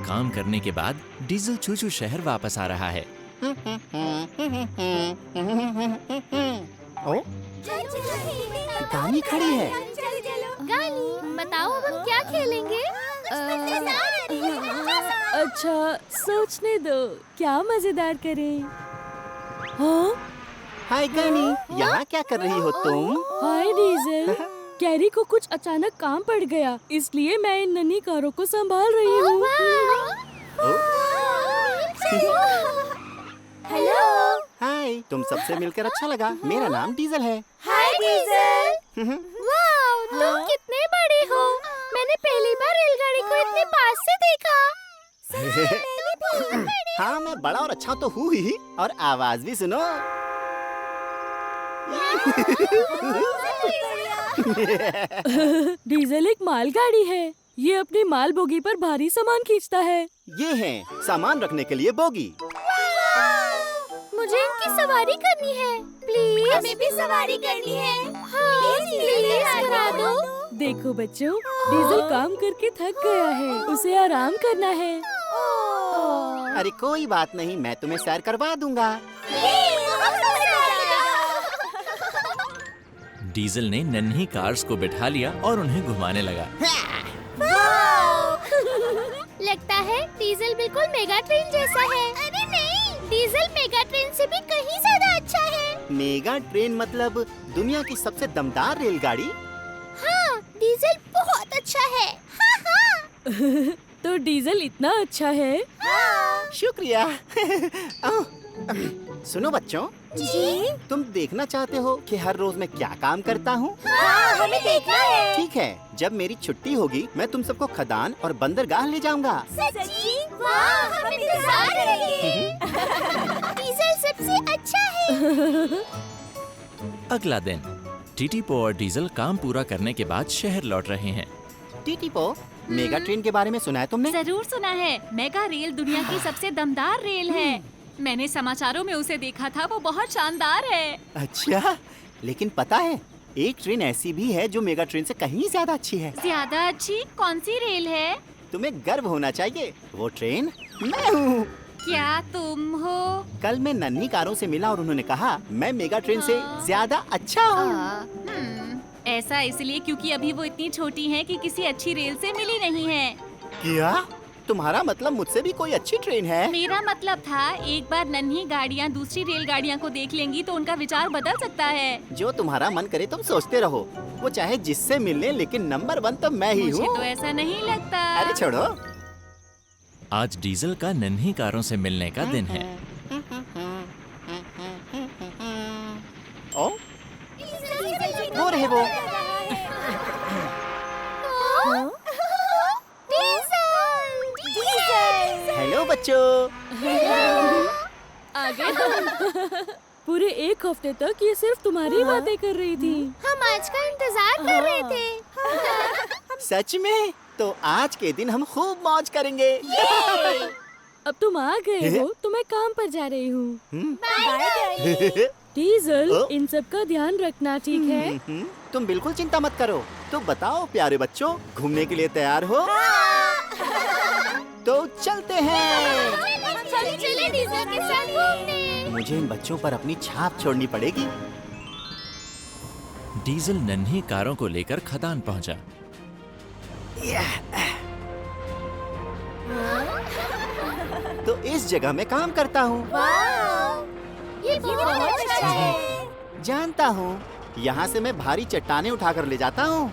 काम करने के बाद डीजल चू चू शहर वापस आ रहा है। ओ, गानी खड़ी है। गानी, बताओ अब हम क्या खेलेंगे? अच्छा, सोचने दो, क्या मजेदार करें? हाँ? हाय गानी, यहाँ क्या कर रही हो तुम? हाय डीजल, कैरी को कुछ अचानक काम पड़ गया, इसलिए मैं इन नन्ही कारों को संभाल रही हूँ। हेलो। हाय, तुम सबसे मिलकर अच्छा लगा। मेरा नाम डीजल है। हाय डीजल। वाओ, तुम कितने बड़े हो। मैंने पहली बार रेलगाड़ी को इतने पास से देखा। हाँ, मैं बड़ा और अच्छा तो हूँ ही, और आवाज भी सुनो। डीजल एक मालगाड़ी है। ये अपनी माल बोगी पर भारी सामान खींचता है। ये है सामान रखने के लिए बोगी। मुझे इनकी सवारी करनी है। प्लीज, हमें भी सवारी करनी है। हाँ, प्लीज करा दो। देखो बच्चों, डीजल काम करके थक गया है, उसे आराम करना है। अरे कोई बात नहीं, मैं तुम्हें सैर करवा दूंगा। डीजल ने नन्ही कार्स को बिठा लिया और उन्हें घुमाने लगा। लगता है डीजल बिल्कुल मेगा ट्रेन जैसा है। अरे नहीं, डीजल मेगा ट्रेन से भी कहीं ज्यादा अच्छा है। मेगा ट्रेन मतलब दुनिया की सबसे दमदार रेलगाड़ी? हाँ, डीजल बहुत अच्छा है। हाँ। तो डीजल इतना अच्छा है? हाँ। शुक्रिया। सुनो बच्चों, जी? तुम देखना चाहते हो कि हर रोज मैं क्या काम करता हूँ? हाँ, हमें देखना है। ठीक है, जब मेरी छुट्टी होगी मैं तुम सबको खदान और बंदरगाह ले जाऊंगा। सच्ची? वाह, हम इंतजार करेंगे। डीजल सबसे अच्छा है। अगला दिन टीटीपो और डीजल काम पूरा करने के बाद शहर लौट रहे हैं। टीटीपो, मेगा ट्रेन के बारे में सुना है तुमने? जरूर सुना है। मेगा रेल दुनिया की सबसे दमदार रेल है। मैंने समाचारों में उसे देखा था, वो बहुत शानदार है। अच्छा, लेकिन पता है एक ट्रेन ऐसी भी है जो मेगा ट्रेन से कहीं ज्यादा अच्छी है। ज्यादा अच्छी? कौन सी रेल है? तुम्हें गर्व होना चाहिए, वो ट्रेन मैं हूँ। क्या तुम हो? कल मैं नन्ही कारों से मिला और उन्होंने कहा मैं मेगा ट्रेन से ज्यादा अच्छा हूँ। ऐसा इसलिए क्योंकि अभी वो इतनी छोटी हैं कि किसी अच्छी रेल से मिली नहीं है। क्या? तुम्हारा मतलब मुझसे भी कोई अच्छी ट्रेन है? मेरा मतलब था एक बार नन्ही गाड़ियाँ दूसरी रेलगाड़ियाँ को देख लेंगी तो उनका विचार बदल सकता है। जो तुम्हारा मन करे तुम सोचते रहो, वो चाहे जिससे मिलने, लेकिन नंबर 1 तो मैं ही हूँ। मुझे तो ऐसा नहीं लगता। अरे छोड़ो। आज डीजल का नन्ही कारों से मिलने का दिन है। ओ, वो रहे वो। हेलो बच्चों। आगे पूरे एक हफ्ते तक ये सिर्फ तुम्हारी बातें कर रही थी। हम आज का इंतजार कर रहे थे। सच में? तो आज के दिन हम खूब मौज करेंगे। अब तुम आ गए हो तो मैं काम पर जा रही हूँ। हम्म। डीजल, ओ? इन सब का ध्यान रखना, ठीक है? तुम बिल्कुल चिंता मत करो। तो बताओ प्यारे बच्चों, घूमने के लिए तैयार हो? तो चलते हैं। चलिए डीजल के साथ घूमने। मुझे इन बच्चों पर अपनी छाप छोड़नी पड़ेगी। डीजल नन्ही कारों को लेकर खदान पहुंचा। तो इस जगह मैं काम करता हूँ। ये बहुत अच्छा है। जानता हूँ, यहाँ से मैं भारी चट्टानें उठाकर ले जाता हूँ।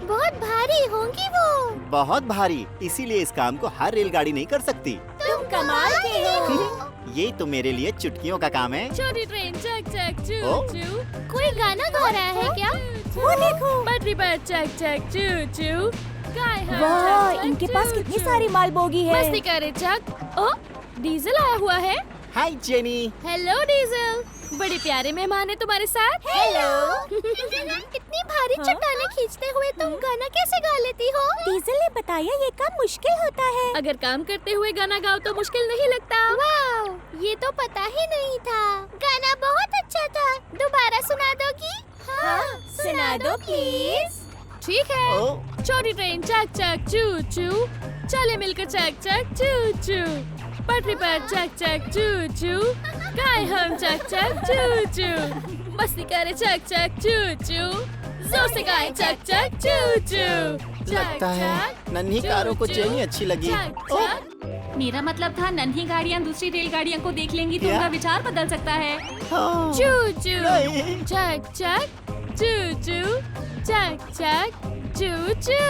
बहुत भारी होंगी वो। बहुत भारी, इसीलिए इस काम को हर रेलगाड़ी नहीं कर सकती। तुम कमाल के हो। ये तो मेरे लिए चुटकियों का काम है। छोटी ट्रेन चक चक चू ओ? चू, कोई गाना गा रहा है क्या? वो देखो। पटरी पर चक चक चू चू। वाह, इनके पास कितनी सारी माल बोगी है। मस्ती करे चक। ओ, डीजल आया हुआ है। हाय जेनी। हेलो डीजल, बड़े प्यारे मेहमान है तुम्हारे साथ। हेलो। इतनी भारी चट्टानें खींचते हुए तुम गाना कैसे गा लेती हो? डीजल ने बताया ये काम मुश्किल होता है। अगर काम करते हुए गाना गाओ तो मुश्किल नहीं लगता। वाह, ये तो पता ही नहीं था। गाना बहुत अच्छा था। दोबारा सुना दोगी? हाँ, सुना दो प्लीज। ठीक है। ओ, छोटी ट्रेन चक चक चू चू, चले मिलकर चक चक चू चू, पटरी पर चक चक चू चू, गाए हम चक चक चू चू, मस्ती करे चक चक चू चू, जोर से गाए चक चक चू चू। लगता है नन्ही कारों को जेनी अच्छी लगी। ओह, मेरा मतलब था नन्ही गाड़ियाँ दूसरी रेलगाड़ियाँ को देख लेंगी तो क्या? उनका विचार बदल सकता है। हाँ। चू चू, नहीं। चक चक चू चू, चक चक चू चू।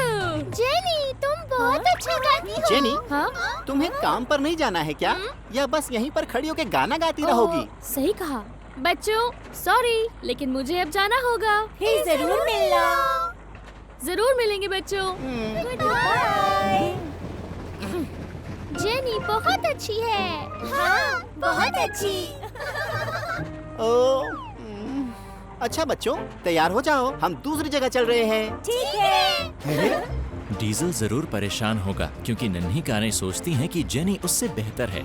जेनी तुम बहुत अच्छा गाती हो। जेनी, हाँ? तुम्हें काम पर नहीं जाना है क्या? या बस यहीं पर खड़ी होकर गाना गाती रहोगी? सही कहा। बच्चों सॉरी, लेकिन मुझे अब जाना होगा। फिर जरूर मिलना। जरूर मिलेंगे बच्चों। बाय। जेनी बहुत अच्छी है। हाँ बहुत अच्छी। ओह, अच्छा बच्चों, तैयार हो जाओ, हम दूसरी जगह चल रहे हैं। ठीक है। डीजल जरूर परेशान होगा क्योंकि नन्ही कारें सोचती हैं कि जेनी उससे बेहतर है।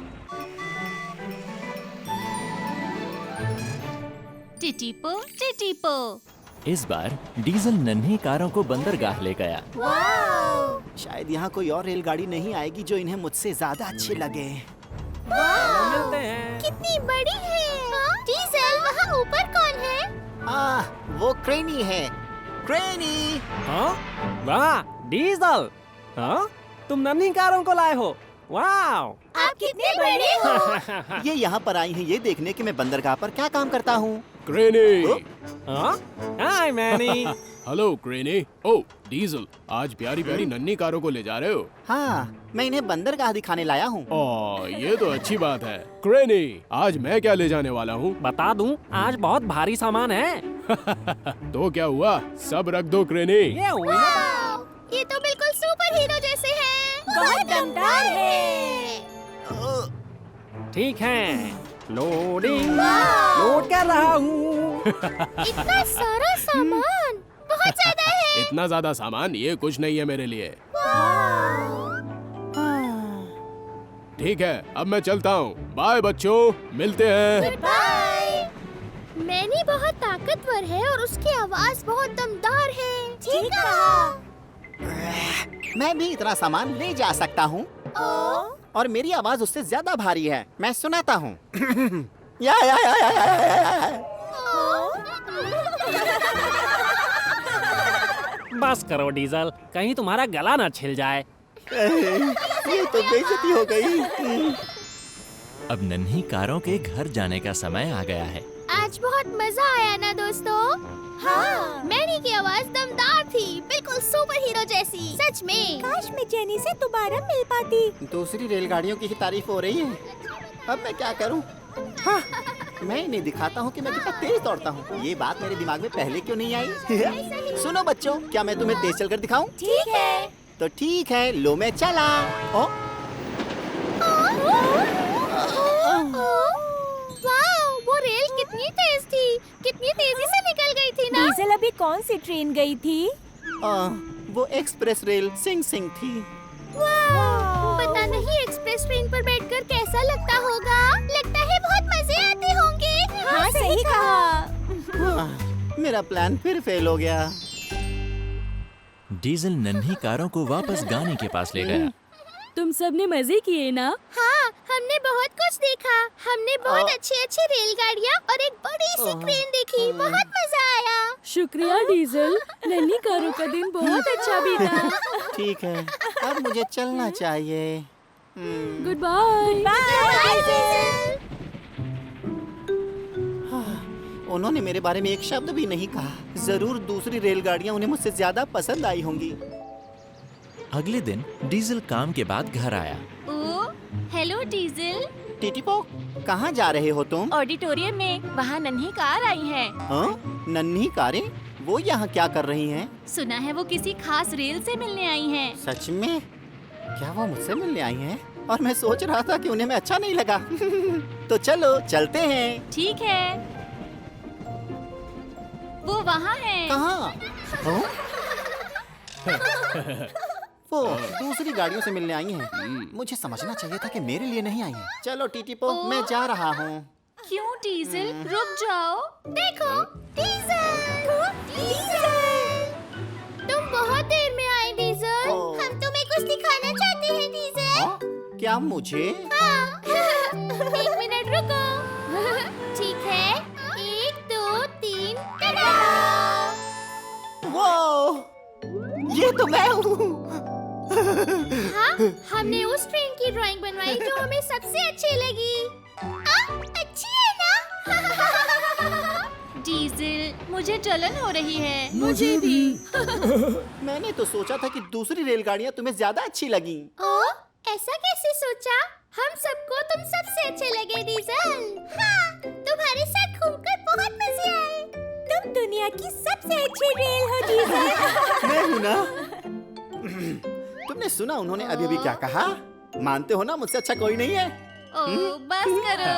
टिटीपो टिटीपो। इस बार डीजल नन्ही कारों को बंदरगाह ले गया। शायद यहाँ कोई और रेलगाड़ी नहीं आएगी जो इन्हें मुझसे ज्यादा अच्छी लगे। कितनी बड़ी है। डीजल वहाँ ऊपर कौन है? वो क्रेनी है। क्रेनी। हाँ? वाह, डीजल। हाँ? तुम नन्ही कारों को लाए हो? वाह! आप कितने बड़े हो? ये यहाँ पर आई हैं ये देखने कि मैं बंदरगाह पर क्या काम करता हूँ। क्रेनी। हाँ? हाय मैनी। हेलो क्रेनी। ओह डीजल, आज प्यारी प्यारी नन्ही कारों को ले जा रहे हो? हाँ, मैं इन्हें बंदरगाह दिखाने लाया हूँ। ओह ये तो अच्छी बात है। क्रेनी, आज मैं क्या ले जाने वाला हूँ? बता दूं, आज बहुत भारी सामान है। तो क्या हुआ, सब रख दो क्रेनी। ये हुई ना बात। ये तो बिल्कुल सुपर हीरो जैसे हैं। बहुत दमदार है। ठीक है, लोडिंग लोड कर रहा हूँ। इतना सारा सामान, बहुत ज्यादा है। इतना ज्यादा सामान ये कुछ नहीं है मेरे लिए। ठीक है, अब मैं चलता हूँ। बाय बच्चों, मिलते हैं। बाय। मैनी बहुत ताकतवर है और उसकी आवाज बहुत दमदार है। ठीक कहा। मैं भी इतना सामान ले जा सकता हूँ और मेरी आवाज उससे ज्यादा भारी है। मैं सुनाता हूँ। या। बस करो डीजल, कहीं तुम्हारा गला ना छिल जाए। ये तो बेइज्जती हो गई। अब नन्ही कारों के घर जाने का समय आ गया है। आज बहुत मजा आया ना दोस्तों। हाँ, मैनी की आवाज दमदार थी, बिल्कुल सुपर हीरो जैसी। सच में। काश मैं जेनी से दोबारा मिल पाती। दूसरी रेलगाड़ियों की ही तारीफ हो रही है। अब मैं क्या करूं? हाँ, मैं इन्हें दिखाता हूँ कि मैं कितना तेज दौड़ता हूँ। ये बात मेरे दिमाग में पहले क्यों नहीं आई? सुनो बच्चों, क्या मैं तुम्हें तेज चलकर दिखाऊं? ठीक है। तो ठीक है, लो मैं चला। वाह, वो रेल कितनी तेज थी, कितनी तेजी से निकल गई थी ना। डीजल अभी कौन सी ट्रेन गई थी? वो एक्सप्रेस रेल सिंग सिंग थी। पता नहीं एक्सप्रेस ट्रेन पर बैठकर कैसा लगता होगा। लगता है बहुत मजे आते होंगे। हाँ सही कहा। मेरा प्लान फिर फेल हो गया। डीजल नन्ही कारों को वापस गाने के पास ले गया। तुम सबने मजे किए ना? हाँ, हमने बहुत कुछ देखा। हमने बहुत अच्छी अच्छी रेलगाड़ियाँ और एक बड़ी सी क्रेन देखी। बहुत मजा आया। शुक्रिया डीजल, नन्ही कारों का दिन बहुत अच्छा बीता। ठीक है, अब मुझे चलना चाहिए। Goodbye. उन्होंने मेरे बारे में एक शब्द भी नहीं कहा। जरूर दूसरी रेलगाड़ियाँ उन्हें मुझसे ज्यादा पसंद आई होंगी। अगले दिन डीजल काम के बाद घर आया। ओ, हेलो डीजल। टीटीपो, कहाँ जा रहे हो तुम? ऑडिटोरियम में, वहाँ नन्ही कार आई है। हाँ? नन्ही कारें? वो यहाँ क्या कर रही हैं? सुना है वो किसी खास रेल से मिलने आई हैं। सच में? क्या वो मुझसे मिलने आई हैं? और मैं सोच रहा था कि उन्हें मैं अच्छा नहीं लगा। तो चलो चलते हैं। ठीक है, वो वहाँ है। कहाँ? वो दूसरी गाड़ियों से मिलने आई हैं। मुझे समझना चाहिए था कि मेरे लिए नहीं आई हैं। चलो टीटीपो, मैं जा रहा हूँ। क्यों डीजल, रुक जाओ। देखो, डीजल। तुम बहुत देर में आए डीजल। हम तुम्हें कुछ दिखाना चाहते हैं क्या मुझे? एक मिनट रुको। ठीक है, 1 2 3 टडा! वो ये तो मैं हूँ। हाँ, हमने उस ट्रेन की ड्राइंग बनवाई जो हमें सबसे अच्छी लगी। अच्छी है ना? डीजल, मुझे जलन हो रही है। मुझे भी। मैंने तो सोचा था कि दूसरी रेलगाड़ियाँ तुम्हें ज्यादा अच्छी लगी। ओ, ऐसा कैसे सोचा? हम सबको तुम सबसे अच्छे लगे डीजल। हाँ, तुम्हारे साथ घूमकर बहुत मजे आए। तुम दुनिया की सबसे अच्छी रेल हो डीजल। मैं हूँ ना। तुमने सुना उन्होंने अभी अभी क्या कहा? मानते हो ना मुझसे अच्छा कोई नहीं है? ओ, बस करो।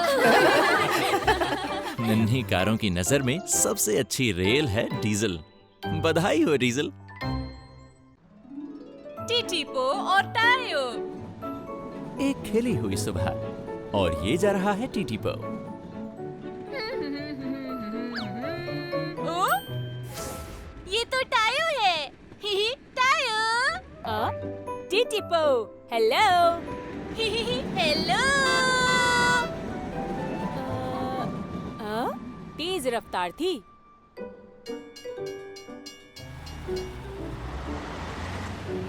नन्ही कारों की नजर में सबसे अच्छी रेल है डीजल। बधाई हो डीजल। टीटीपो और टायो। एक खिली हुई सुबह और ये जा रहा है टीटीपो। ओ, ये तो टायो है। ही टायो। टीटीपो, हेलो। हेलो। तेज रफ्तार थी।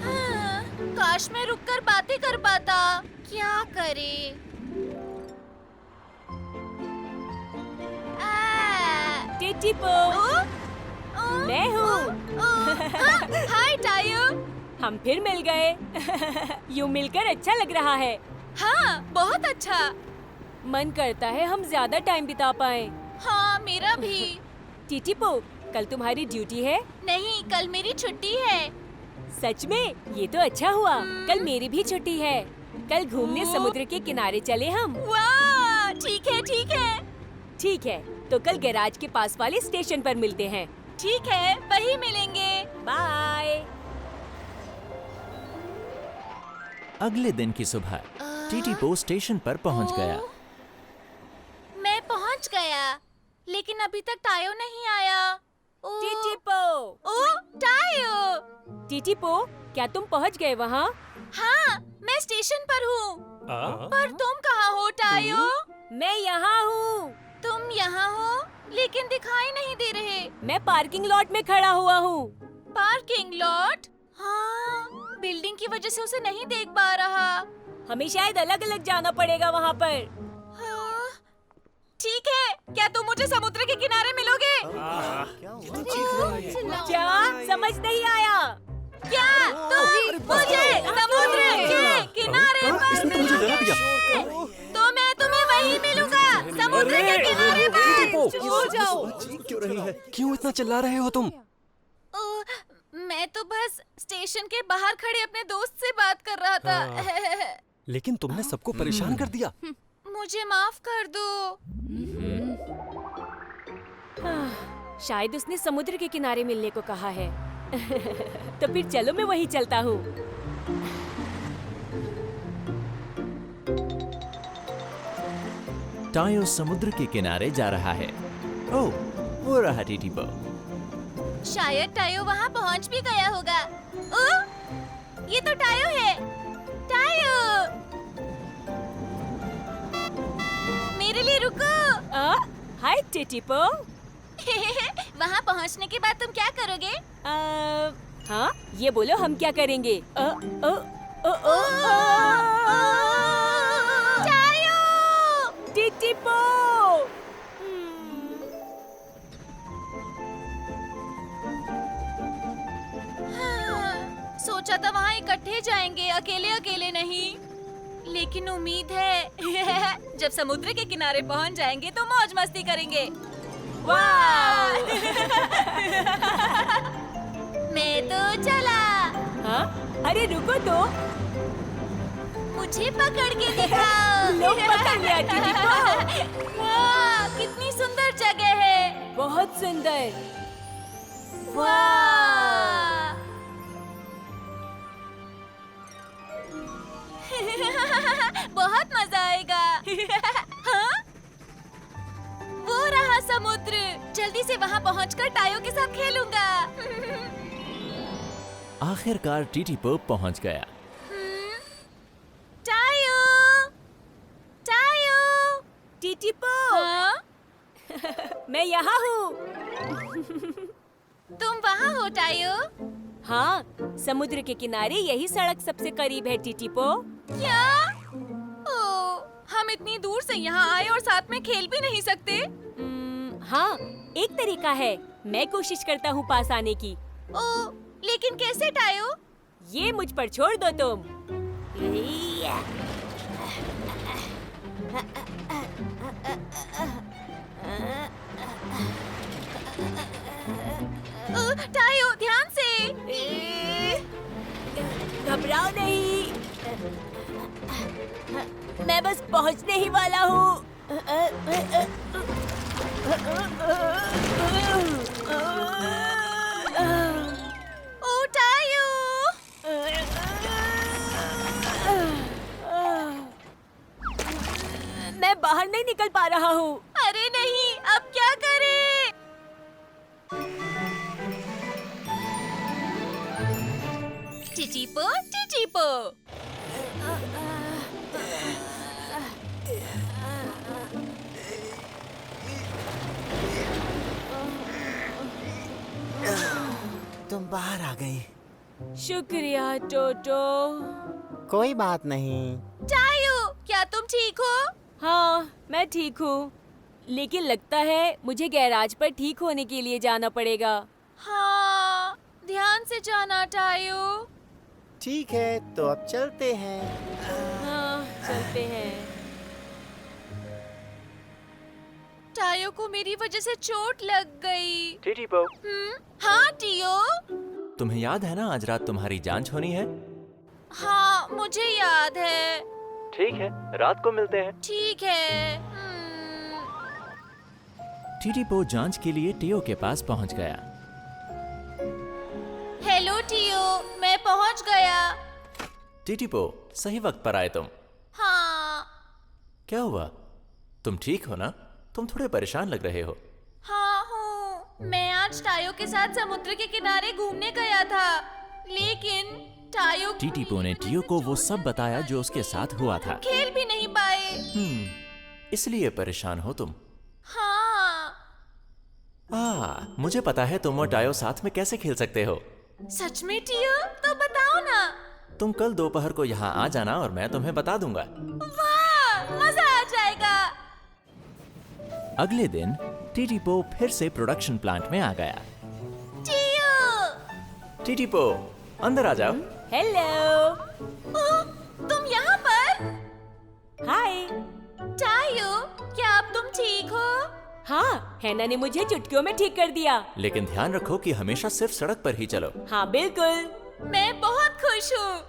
हाँ, काश मैं रुककर बातें कर पाता। क्या करे? टीटीपो, मैं हूँ। हाय टायो। हम फिर मिल गए। यूँ मिलकर अच्छा लग रहा है। हाँ, बहुत अच्छा। मन करता है हम ज्यादा टाइम बिता पाएं। हाँ, मेरा भी। टीटीपो, कल तुम्हारी ड्यूटी है? नहीं, कल मेरी छुट्टी है। सच में? ये तो अच्छा हुआ। कल मेरी भी छुट्टी है। कल घूमने समुद्र के किनारे चले हम। वाह, ठीक है, ठीक है। ठीक है, तो कल गैराज के पास वाले स्टेशन पर मिलते हैं। ठीक है, वहीं मिलेंगे। बाय। अगले दिन की सुबह टीटीपो स्टेशन पर पहुंच गया। मैं पहुंच गया, लेकिन अभी तक टायो नहीं आया। टीटीपो, ओ, टायो। टीटीपो, क्या तुम पहुंच गए वहाँ? हाँ, मैं स्टेशन पर हूँ। पर तुम कहाँ हो टायो? मैं यहाँ हूँ। तुम यहाँ हो, लेकिन दिखाई नहीं दे रहे। मैं पार्किंग लॉट में खड़ा हुआ हूँ। Parking lot? हाँ, बिल्डिंग की वजह से उसे नहीं देख पा रहा। हमें शायद अलग अलग जाना पड़ेगा वहाँ पर। हाँ, ठीक है, क्या तुम मुझे समुद्र के किनारे मिलोगे? क्या? समझ नहीं आया। क्या तुम मुझे समुद्र के किनारे पर मिलोगे? तो मैं तुम्हें वहीं मिलूंगा, समुद्र के किनारे पर। सो जाओ। क्यों रही है? क्यों इतना चिल्ला रहे हो तुम? मैं तो बस स्टेशन के बाहर खड़े अपने दोस्त से बात कर रहा था। लेकिन तुमने सबको परेशान कर दिया। मुझे माफ कर दो। शायद उसने समुद्र के किनारे मिलने को कहा है। तो फिर चलो मैं वहीं चलता हूँ। टायो समुद्र के किनारे जा रहा है। ओह, वो रहा टीटीपो। शायद टायो वहाँ पहुँच भी गया होगा। ओह, ये तो टायो है। टायो, मेरे लिए रुको। हाय टीटीपो। वहाँ पहुँचने के बाद तुम क्या करोगे? हाँ, ये बोलो हम क्या करेंगे? टायो! टीटीपो! सोचा था वहाँ इकट्ठे जाएंगे, अकेले अकेले नहीं। लेकिन उम्मीद है जब समुद्र के किनारे पहुँच जाएंगे तो मौज मस्ती करेंगे। वाह! मैं तो चला। हाँ? अरे रुको तो। मुझे पकड़ के दिखाओ। लो पकड़ लिया टीटीपो। वाह, कितनी सुंदर जगह है। बहुत सुंदर। वाह! बहुत मजा आएगा। हाँ? वो रहा समुद्र। जल्दी से वहाँ पहुँचकर टायो के साथ खेलूंगा। आखिरकार टीटीपो पहुंच गया। टायो! पो। हाँ? मैं यहाँ हूँ। तुम वहाँ हो टायो? हाँ, समुद्र के किनारे यही सड़क सबसे करीब है टीटीपो। क्या? ओ, हम इतनी दूर से यहाँ आए और साथ में खेल भी नहीं सकते? हाँ, एक तरीका है। मैं कोशिश करता हूँ पास आने की। ओ, लेकिन कैसे टायो? ये मुझ पर छोड़ दो तुम। टायो, ध्यान से। घबराओ नहीं, मैं बस पहुंचने ही वाला हूँ। ओ टायो! मैं बाहर नहीं निकल पा रहा हूँ। अरे नहीं, अब क्या करें? टिटीपो, टिटीपो। तुम बाहर आ गई। शुक्रिया टोटो। कोई बात नहीं। टायो, क्या तुम ठीक हो? हाँ, मैं ठीक हूँ, लेकिन लगता है मुझे गैराज पर ठीक होने के लिए जाना पड़ेगा। हाँ, ध्यान से जाना टायो। ठीक है, तो अब चलते हैं। हाँ, चलते हैं। टायो को मेरी वजह से चोट लग गई। टीटीपो, हाँ टियो। तुम्हें याद है ना आज रात तुम्हारी जांच होनी है? हाँ, मुझे याद है। ठीक है, रात को मिलते हैं। ठीक है। टीटीपो जांच के लिए टियो के पास पहुंच गया। हेलो टियो, मैं पहुंच गया। टीटीपो, सही वक्त पर आए तुम। हाँ। क्या हुआ? तुम ठीक हो ना? तुम थोड़े परेशान लग रहे हो। हाँ हूँ। मैं आज टायो के साथ समुद्र के किनारे घूमने गया था, लेकिन टायो टीटीपो ने टियो को वो सब बताया जो उसके साथ हुआ था। खेल भी नहीं पाए। इसलिए परेशान हो तुम। हाँ। मुझे पता है तुम और टायो साथ में कैसे खेल सकते हो। सच में टियो? तो बताओ ना। तुम कल दोपहर को यहाँ आ जाना और मैं तुम्हें बता दूंगा। वाह, मजा आ जाएगा। अगले दिन टीटीपो फिर से प्रोडक्शन प्लांट में आ गया। टियो! टीटीपो, अंदर आ जाओ। हेलो। ओह, तुम यहाँ पर? हाय। टायो, क्या अब तुम ठीक हो? हाँ, हैना ने मुझे चुटकियों में ठीक कर दिया। लेकिन ध्यान रखो कि हमेशा सिर्फ सड़क पर ही चलो। हाँ, बिल्कुल। मैं बहुत खुश हूँ।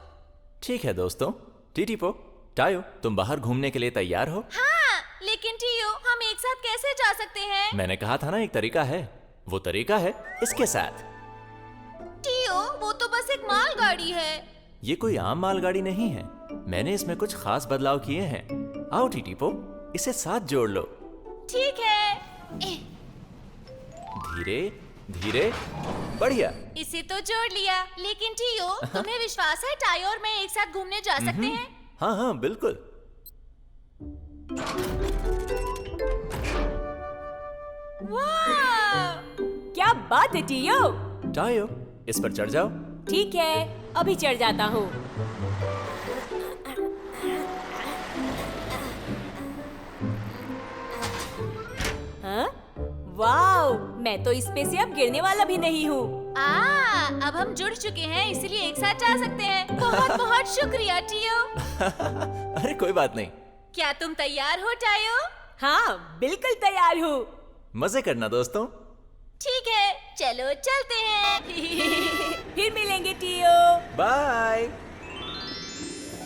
ठीक है दोस्तों। टीटीपो, टायो, तुम बाहर घूमने के लिए तैयार हो? हाँ, लेकिन टियो, हम एक साथ कैसे जा सकते हैं? मैंने कहा था ना एक तरीका है। वो तरीका है इसके साथ। टियो, वो तो बस एक मालगाड़ी है। ये कोई आम मालगाड़ी नहीं है। मैंने इसमें कुछ खास बदलाव किए हैं। आओ टीटीपो, इसे साथ जोड़ लो। ठीक है। धीरे धीरे, बढ़िया। इसे तो जोड़ लिया, लेकिन टियो, तुम्हें विश्वास है टायो और मैं एक साथ घूमने जा सकते हैं? हाँ हाँ, बिल्कुल। वाह! क्या बात है टियो। टायो, इस पर चढ़ जाओ। ठीक है, अभी चढ़ जाता हूँ। हाँ? वाओ, मैं तो इस पे से अब गिरने वाला भी नहीं हूँ। अब हम जुड़ चुके हैं, इसलिए एक साथ जा सकते हैं। बहुत बहुत शुक्रिया टियो। अरे कोई बात नहीं। क्या तुम तैयार हो टायो? हाँ, बिल्कुल तैयार हूँ। मजे करना दोस्तों। ठीक है, चलो चलते हैं। फिर मिलेंगे टियो। बाय।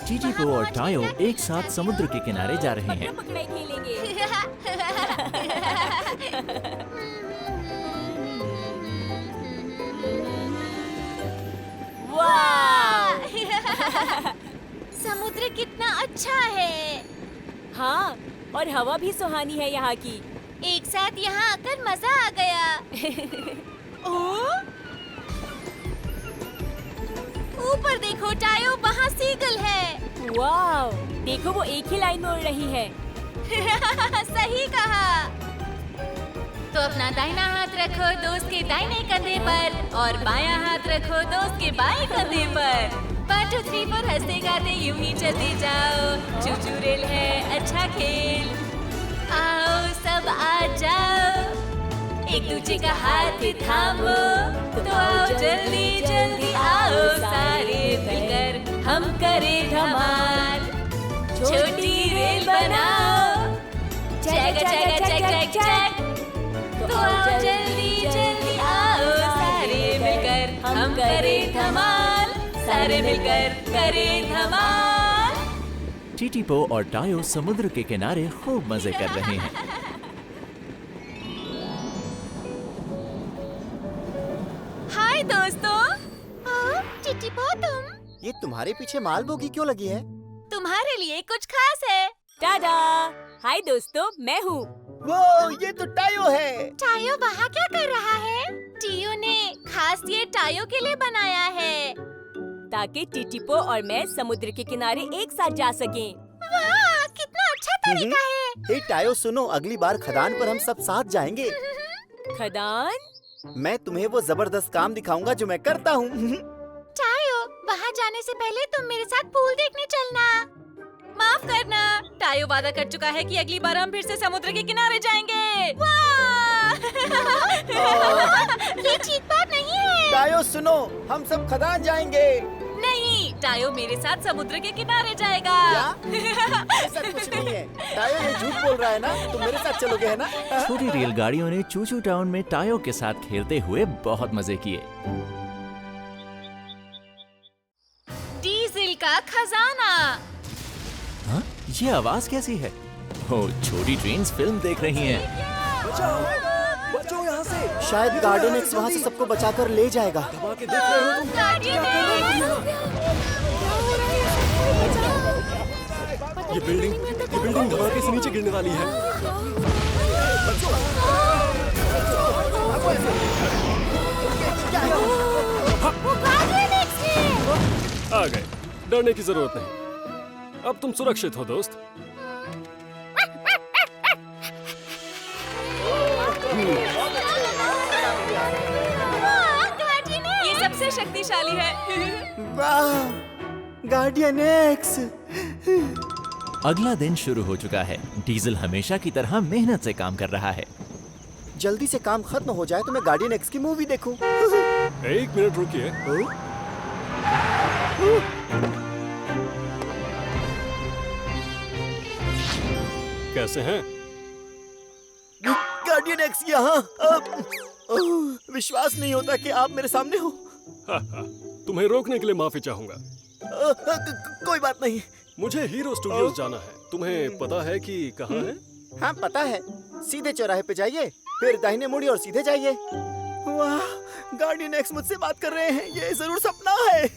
टीटीपो और टायो एक साथ समुद्र के किनारे जा रहे हैं। पकड़ाई खेलेंगे। वाह! समुद्र कितना अच्छा है। हाँ, और हवा भी सुहानी है यहाँ की। एक साथ यहाँ आकर मजा आ गया। ओह! ऊपर देखो टायो, वहाँ सीगल है। वाह! देखो वो एक ही लाइन में उड़ रही है। सही कहा। तो अपना दाहिना हाथ रखो दोस्त के दाहिने कंधे पर और बायां हाथ रखो दोस्त के बाएं कंधे पर। 1 2 3 4 हंसते गाते यूं ही चलते जाओ, चूचू रेल है अच्छा खेल। आओ सब आ जाओ, एक दूजे का हाथ थामो, तो आओ जल्दी जल्दी आओ, सारे मिलकर हम करें धमाल। छोटी रेल बनाओ, चैक चैक चैक चैक चैक, तो आओ जल्दी जल्दी आओ, सारे मिलकर हम करें धमाल, सारे मिलकर करें धमाल। टीटीपो और टायो समुद्र के किनारे खूब मजे कर रहे हैं। हाय दोस्तों। टिटिपो तुम। ये तुम्हारे पीछे माल बोगी क्यों लगी है? तुम्हारे लिए कुछ खास है। टाडा। हाय दोस्तों, मैं हूँ। वो ये तो टायो है। टायो वहाँ क्या कर रहा है? टियो ने खास ये टायो के लिए बनाया है। ताकि टिटिपो और मैं समुद्र के किनारे एक साथ जा सकें। वाह, कितना अच्छा तरीका है। हे टायो सुनो, अगली बार खदान पर हम सब साथ जाएंगे। खदान? मैं तुम्हें वो जबरदस्त काम दिखाऊंगा जो मैं करता हूँ। टायो, वहाँ जाने से पहले तुम मेरे साथ पूल देखने चलना। माफ करना, टायो वादा कर चुका है कि अगली बार हम फिर से समुद्र के किनारे जाएंगे। वाह! ये चीट बात नहीं है। टायो सुनो, हम सब खदान जाएंगे। नहीं, टायो मेरे साथ समुद्र के किनारे जाएगा। क्या? ऐसा कुछ नहीं है। टायो ये झूठ बोल रहा है ना? तुम मेरे साथ चलोगे है ना? छोटी रेलगाड़ियों ने चूचू टाउन में टायो के साथ खेलते हुए बहुत मजे किए। डीजल का खजाना। हाँ? ये आवाज कैसी है? ओ, छोटी ट्रेन्स फिल्म देख रही हैं। बचो यहाँ से। शायद गार्डन एक्स वहाँ से सबको बचाकर ले जाएगा। दबा के देख रहे हो तुम? ये बिल्डिंग धमाके से नीचे गिरने वाली है। आ गए, डरने की जरूरत नहीं। अब तुम सुरक्षित हो दोस्त। ये सबसे शक्तिशाली है। वाह, गार्डियन एक्स। अगला दिन शुरू हो चुका है। डीजल हमेशा की तरह मेहनत से काम कर रहा है। जल्दी से काम खत्म हो जाए तो मैं गार्डियन एक्स की मूवी देखूं। 1 मिनट रुकिए। कैसे हैं? गार्डियन एक्स यहाँ। विश्वास नहीं होता कि आप मेरे सामने हो। तुम्हें रोकने के लिए माफी चाहूंगा। कोई बात नहीं। मुझे हीरो स्टूडियोज जाना है। तुम्हें पता है कि कहाँ है? हाँ पता है, सीधे चौराहे पे जाइए, फिर दाहिने मुड़िए और सीधे जाइए। वाह, गार्डियन एक्स मुझसे बात कर रहे हैं। ये जरूर सपना है।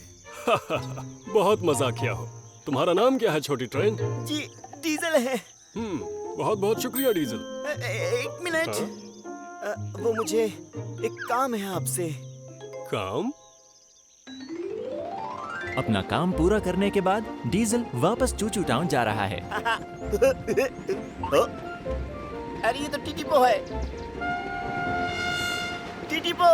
बहुत मजाक किया हो। तुम्हारा नाम क्या है छोटी ट्रेन? जी डीजल है। बहुत बहुत शुक्रिया डीजल। एक मिनट। वो मुझे एक काम है आपसे। काम? अपना काम पूरा करने के बाद डीजल वापस चूचू टाउन जा रहा है। अरे ये तो टीटीपो है। टीटीपो,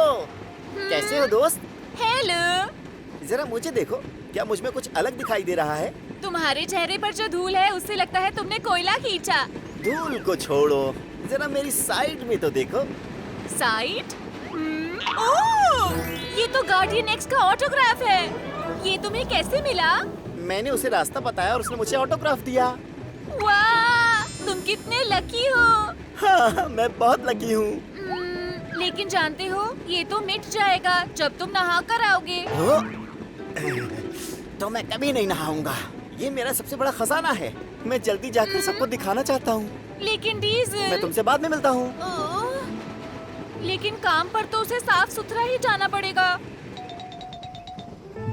कैसे हो दोस्त? हेलो। जरा मुझे देखो, क्या मुझ में कुछ अलग दिखाई दे रहा है? तुम्हारे चेहरे पर जो धूल है उससे लगता है तुमने कोयला खींचा। धूल को छोड़ो, जरा मेरी साइड में तो देखो। साइड? ओह, ये तो गार्डियन एक्स का ऑटोग्राफ है। ये तुम्हें कैसे मिला? मैंने उसे रास्ता बताया और उसने मुझे ऑटोग्राफ दिया। वाह, तुम कितने लकी हो। हाँ, मैं बहुत लकी हूँ। लेकिन जानते हो, ये तो मिट जाएगा जब तुम नहा कर आओगे। तो मैं कभी नहीं नहाऊंगा। ये मेरा सबसे बड़ा खजाना है। मैं जल्दी जाकर सबको दिखाना चाहता हूँ। लेकिन डीजल। मैं तुमसे बाद में मिलता हूँ। लेकिन काम पर तो उसे साफ सुथरा ही जाना पड़ेगा।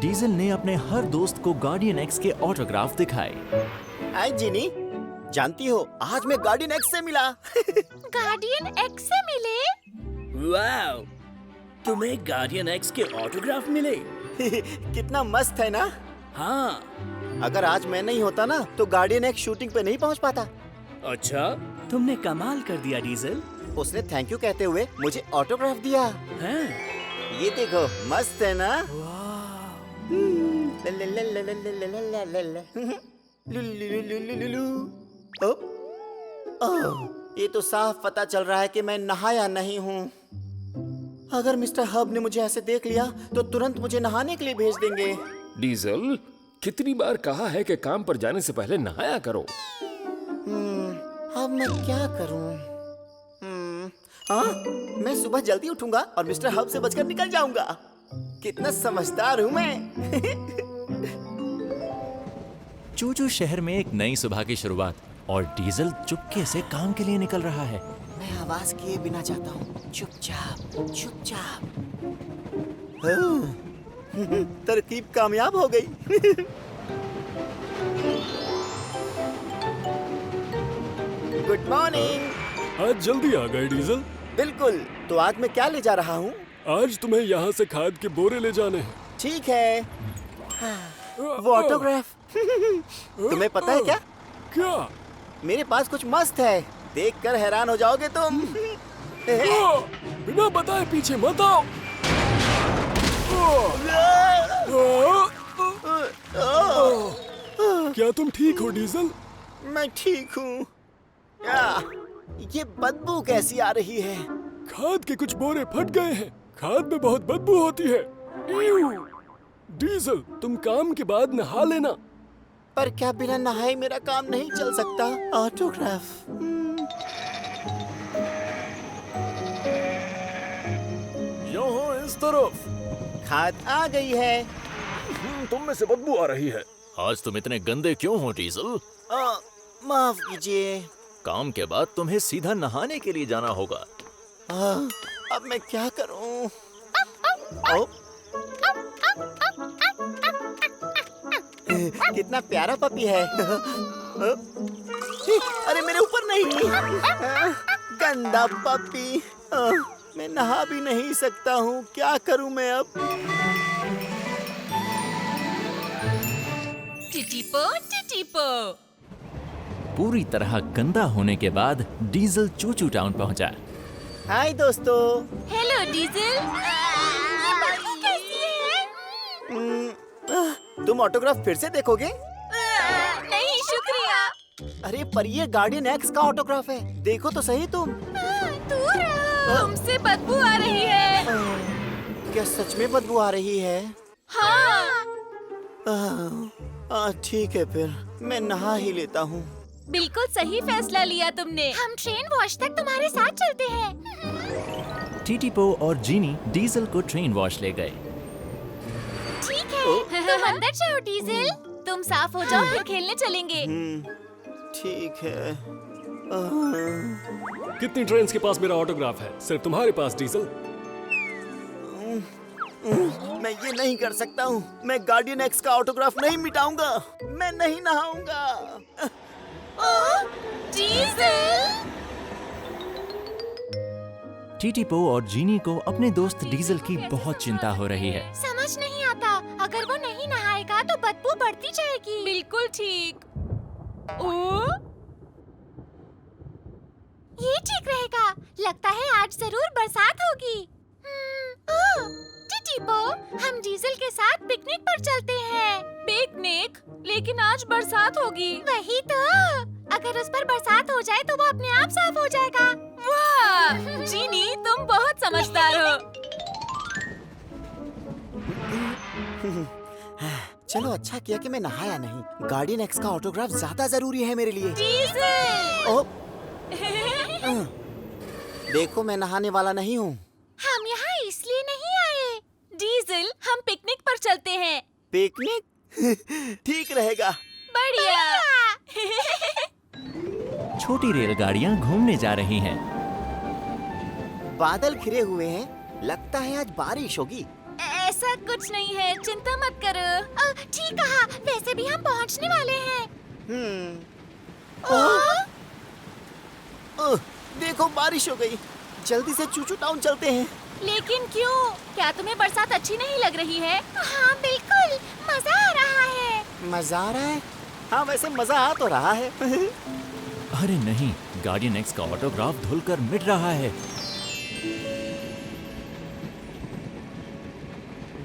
डीजल ने अपने हर दोस्त को गार्डियन एक्स के ऑटोग्राफ दिखाए। हाय जीनी, जानती हो आज मैं गार्डियन एक्स से मिला। गार्डियन एक्स से मिले? वाओ, तुम्हें गार्डियन एक्स के ऑटोग्राफ मिले? कितना मस्त है ना? हाँ। अगर आज मैं नहीं होता ना तो गार्डियन एक्स शूटिंग पे नहीं पहुंच पाता। अच्छा, तुमने कमाल कर दिया डीजल। उसने थैंक यू कहते हुए मुझे ऑटोग्राफ दिया। हैं? ये देखो, मस्त है ना? ये तो साफ पता चल रहा है कि मैं नहाया नहीं हूँ। अगर मिस्टर हब ने मुझे ऐसे देख लिया तो तुरंत मुझे नहाने के लिए भेज देंगे। डीजल, कितनी बार कहा है कि काम पर जाने से पहले नहाया करो। अब मैं क्या करूँ? हाँ, मैं सुबह जल्दी उठूंगा और मिस्टर हब से बचकर निकल जाऊंगा। कितना समझदार हूँ मैं। चूचू शहर में एक नई सुबह की शुरुआत और डीजल चुपके से काम के लिए निकल रहा है। मैं आवाज किए बिना जाता हूँ, चुपचाप चुपचाप। हाँ, तरकीब कामयाब हो गई। Good morning. आज जल्दी आ गए डीजल। बिल्कुल। तो आज मैं क्या ले जा रहा हूँ? आज तुम्हें यहाँ से खाद के बोरे ले जाने हैं। ठीक है। वो ऑटोग्राफ। तुम्हें पता है क्या? क्या? मेरे पास कुछ मस्त है, देखकर हैरान हो जाओगे तुम। बिना बताए पीछे मत आओ। क्या तुम ठीक हो डीजल? मैं ठीक हूँ। ये बदबू कैसी आ रही है? खाद के कुछ बोरे फट गए हैं। खाद में बहुत बदबू होती है। डीजल, तुम काम के बाद नहा लेना। पर क्या बिना नहाए मेरा काम नहीं चल सकता? ऑटोग्राफ। यहाँ इस तरफ। खाद आ गई है। तुम में से बदबू आ रही है। आज तुम इतने गंदे क्यों हो डीजल? माफ कीजिए। काम के बाद तुम्हें सीधा नहाने के लिए जाना होगा। अब मैं क्या करूं? कितना प्यारा पपी है। अरे मेरे ऊपर नहीं। गंदा पपी। मैं नहा भी नहीं सकता हूँ, क्या करूँ मैं अब? टिटिपो टिटिपो। पूरी तरह गंदा होने के बाद डीजल चूचू टाउन पहुंचा। हाय दोस्तों। Hello diesel. ये बदबू कैसी है? तुम ऑटोग्राफ फिर से देखोगे? नहीं शुक्रिया। अरे पर ये गार्डियन एक्स का ऑटोग्राफ है, देखो तो सही तुम। दूर रहो, तुमसे बदबू आ रही है। क्या सच में बदबू आ रही है? हाँ। ठीक है, फिर मैं नहा ही लेता हूँ। बिल्कुल सही फैसला लिया तुमने। हम ट्रेन वॉश तक तुम्हारे साथ चलते हैं। टीटीपो और जीनी डीजल को ट्रेन वॉश ले गए। ठीक है, तुम अंदर जाओ डीजल। तुम साफ हो जाओ, फिर खेलने चलेंगे। ठीक है। कितनी ट्रेन्स के पास मेरा ऑटोग्राफ है? सिर्फ तुम्हारे पास डीजल। मैं ये नहीं कर सकता हूँ। मैं गार्डियन एक्स का ऑटोग्राफ नहीं मिटाऊंगा। मैं नहीं नहाऊंगा। डीजल। टीटीपो और जीनी को अपने दोस्त डीजल की बहुत चिंता हो रही है। समझ नहीं आता, अगर वो नहीं नहाएगा तो बदबू बढ़ती जाएगी। बिल्कुल ठीक। ओ, ये ठीक रहेगा। लगता है आज जरूर बरसात होगी। टीटीपो, हम डीजल के साथ पिकनिक पर चलते हैं। पिकनिक? लेकिन आज बरसात होगी। वही तो। अगर उस पर बरसात हो जाए तो वो अपने आप साफ हो जाएगा। वाह, जीनी तुम बहुत समझदार हो। चलो अच्छा किया कि मैं नहाया नहीं। गार्डियन एक्स का ऑटोग्राफ ज्यादा जरूरी है मेरे लिए। डीजल। ओह, देखो मैं नहाने वाला नहीं हूँ। हम यहाँ इसलिए नहीं आए। डीजल, हम पिकनिक पर चलते हैं। पिकनिक? ठीक रहेगा। बढ़िया। छोटी रेलगाड़ियां घूमने जा रही हैं। बादल घिरे हुए हैं, लगता है आज बारिश होगी। ऐसा कुछ नहीं है, चिंता मत करो। ठीक कहा, वैसे भी हम पहुँचने वाले हैं। देखो बारिश हो गई। जल्दी से चूचू टाउन चलते हैं। लेकिन क्यों? क्या तुम्हें बरसात अच्छी नहीं लग रही है? हाँ बिल्कुल, मजा आ रहा है। मजा आ रहा है? हाँ वैसे मजा आ तो रहा है। अरे नहीं, गार्डियन एक्स का ऑटोग्राफ धुलकर मिट रहा है।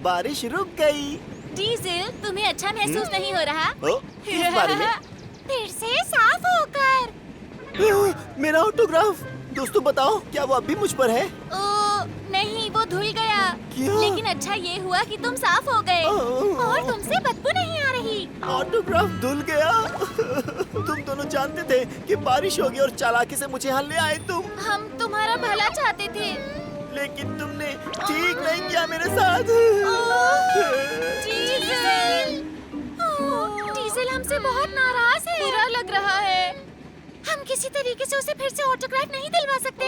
बारिश रुक गई। डीजल, तुम्हें अच्छा महसूस नहीं हो रहा? किस बारे में? फिर से साफ होकर। मेरा ऑटोग्राफ। दोस्तों बताओ, क्या वो अब भी मुझ पर है? ओ नहीं, वो धुल गया। क्या? लेकिन अच्छा ये हुआ कि तुम साफ हो गए और तुमसे बदबू नहीं आ रही। ऑटोग्राफ धुल गया। तुम दोनों जानते थे कि बारिश होगी और चालाकी से मुझे यहाँ ले आए तुम। हम तुम्हारा भला चाहते थे। लेकिन तुमने ठीक नहीं किया मेरे साथ। डीजल हमसे बहुत नाराज है। बुरा लग रहा है। हम किसी तरीके से उसे फिर से ऑटोग्राफ नहीं दिलवा सकते?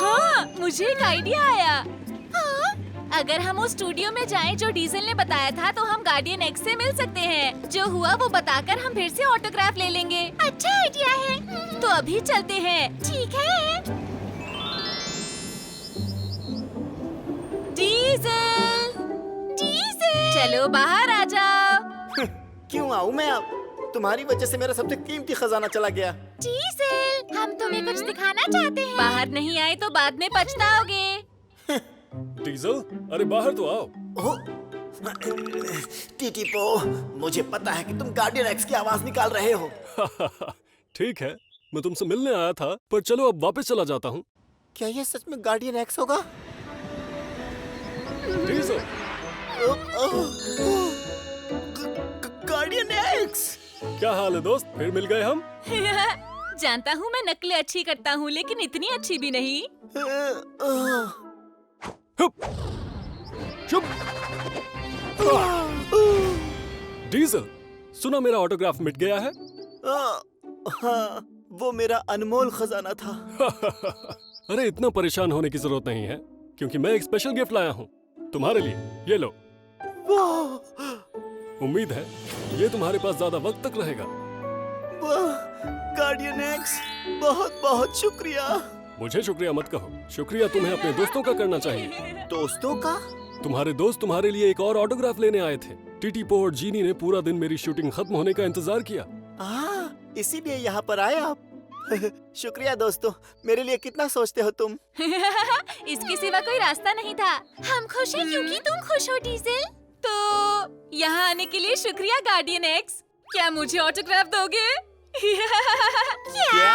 हाँ, मुझे एक आइडिया आया। अगर हम उस स्टूडियो में जाएं जो डीजल ने बताया था, तो हम गार्डियन एक्स से मिल सकते हैं। जो हुआ वो बताकर हम फिर से ऑटोग्राफ ले लेंगे। अच्छा आइडिया है। तो अभी चलते हैं। ठीक है। डीजल, चलो बाहर आ जाओ। क्यों आऊँ मैं अब? तुम्हारी वजह से मेरा सबसे कीमती खजाना चला गया। डीजल, हम तुम्हें कुछ दिखाना चाहते हैं। बाहर नहीं आए तो बाद में पछताओगे। डीजल, अरे बाहर तो आओ। टीटीपो, मुझे पता है कि तुम गार्डियन एक्स की आवाज निकाल रहे हो। ठीक है, मैं तुमसे मिलने आया था, पर चलो अब वापस चला जाता हूँ। क्या ये सच में गार्डियन एक्स होगा? Diesel, guardian x. क्या हाल है दोस्त? फिर मिल गए हम। जानता हूँ मैं नकलें अच्छी करता हूँ, लेकिन इतनी अच्छी भी नहीं। चुप। डीजल, सुना मेरा ऑटोग्राफ मिट गया है? हाँ, वो मेरा अनमोल खजाना था। अरे इतना परेशान होने की जरूरत नहीं है, क्योंकि मैं एक स्पेशल गिफ्ट लाया हूँ तुम्हारे लिए। ये लो। उम्मीद है ये तुम्हारे पास ज्यादा वक्त तक रहेगा। गार्डियन एक्स, बहुत बहुत शुक्रिया। मुझे शुक्रिया मत कहो, शुक्रिया तुम्हें अपने दोस्तों का करना चाहिए। दोस्तों का? तुम्हारे दोस्त तुम्हारे लिए एक और ऑटोग्राफ लेने आए थे। टीटीपो और जीनी ने पूरा दिन मेरी शूटिंग खत्म होने का इंतजार किया। इसीलिए यहाँ पर आए आप। शुक्रिया दोस्तों, मेरे लिए कितना सोचते हो तुम। इसके सिवा कोई रास्ता नहीं था। हम खुश हैं क्योंकि तुम खुश हो डीजल। तो यहाँ आने के लिए शुक्रिया गार्डियन एक्स। क्या मुझे ऑटोग्राफ दोगे? क्या?